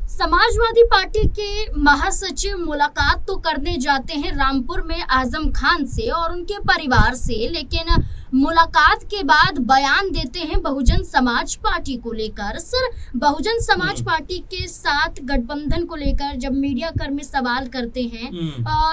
Samajwadi party के महासचिव मुलाकात तो करने जाते हैं रामपुर में आजम खान से और उनके परिवार से, लेकिन मुलाकात के बाद बयान देते हैं बहुजन समाज पार्टी को लेकर। सर, बहुजन समाज पार्टी के साथ गठबंधन को लेकर जब मीडिया कर्मी सवाल करते हैं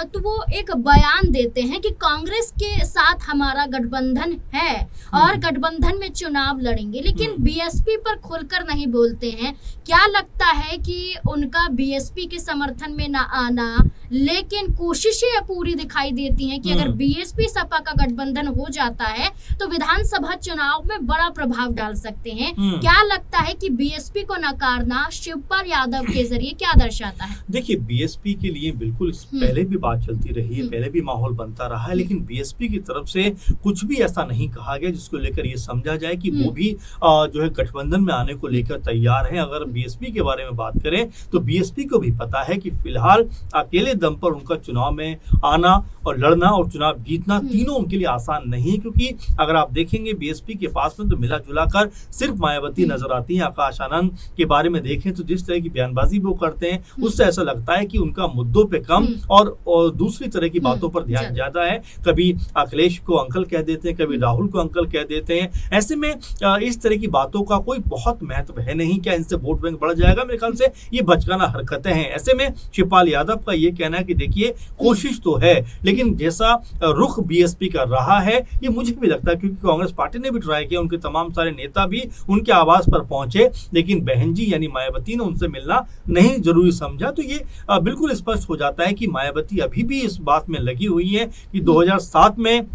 तो वो एक बयान देते हैं कि कांग्रेस के साथ हमारा गठबंधन है और गठबंधन में चुनाव लड़ेंगे, लेकिन बीएसपी पर खुलकर नहीं बोलते हैं। क्या लगता है कि उनका बीएसपी के समर्थन में ना आना, लेकिन कोशिशें पूरी दिखाई देती हैं कि अगर बीएसपी सपा का गठबंधन हो जाता है तो विधानसभा चुनाव में बड़ा प्रभाव डाल सकते हैं। क्या लगता है कि बीएसपी को नकारना शिवपाल यादव के जरिए क्या दर्शाता है? देखिए, बीएसपी के लिए बिल्कुल पहले भी बात चलती रही है, पहले भी माहौल बनता रहा है, लेकिन बीएसपी की तरफ से कुछ भी ऐसा नहीं कहा गया जिसको लेकर ये समझा जाए कि वो भी जो है गठबंधन में आने को लेकर तैयार है। अगर बीएसपी के बारे में बात करें तो बीएसपी को भी पता है कि फिलहाल अकेले दम पर उनका चुनाव में आना और लड़ना और चुनाव जीतना तीनों उनके लिए आसान नहीं है, क्योंकि अगर आप देखेंगे बीएसपी के पास में तो मिला जुला कर सिर्फ मायावती नजर आती हैं। आकाश आनंद के बारे में देखें तो जिस तरह की बयानबाजी वो करते हैं उससे ऐसा लगता है कि उनका मुद्दों पे कम और दूसरी तरह की बातों पर ध्यान ज्यादा है। कभी अखिलेश को अंकल कह देते हैं, कभी राहुल को अंकल कह देते हैं। ऐसे में इस तरह की बातों का कोई बहुत महत्व है नहीं। क्या इनसे वोट बैंक बढ़ जाएगा? मेरे ख्याल से ये बचकाना हरकतें हैं। ऐसे में शिवपाल यादव का ये कहना है कि देखिए, कोशिश तो है, लेकिन जैसा रुख बीएसपी कर रहा है ये मुझे भी लगता है, क्योंकि कांग्रेस पार्टी ने भी ट्राई किया, उनके तमाम सारे नेता भी उनके आवास पर पहुंचे, लेकिन बहन जी यानी मायावती ने उनसे मिलना नहीं जरूरी समझा। तो ये बिल्कुल स्पष्ट हो जाता है कि मायावती अभी भी इस बात में लगी हुई है कि 2007 में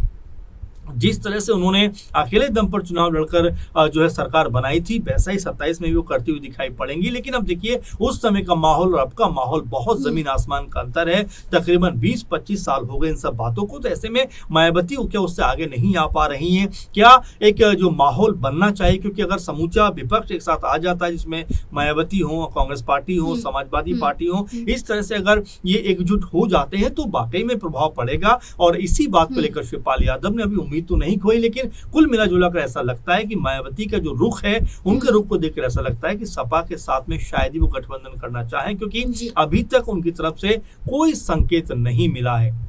जिस तरह से उन्होंने अकेले दम पर चुनाव लड़कर जो है सरकार बनाई थी, वैसा ही 27 में भी वो करती हुई दिखाई पड़ेंगी। लेकिन अब देखिए, उस समय का माहौल और अब का माहौल बहुत जमीन आसमान का अंतर है। तकरीबन 20-25 साल हो गए इन सब बातों को। तो ऐसे में मायावती क्या उससे आगे नहीं आ पा रही हैं? क्या एक जो माहौल बनना चाहिए, क्योंकि अगर समूचा विपक्ष एक साथ आ जाता है जिसमें मायावती हो, कांग्रेस पार्टी हो, समाजवादी पार्टी हो, इस तरह से अगर ये एकजुट हो जाते हैं तो वाकई में प्रभाव पड़ेगा। और इसी बात को लेकर शिवपाल यादव ने अभी तो नहीं खोई, लेकिन कुल मिला जुला कर ऐसा लगता है कि मायावती का जो रुख है, उनके रुख को देखकर ऐसा लगता है कि सपा के साथ में शायद ही वो गठबंधन करना चाहें, क्योंकि अभी तक उनकी तरफ से कोई संकेत नहीं मिला है।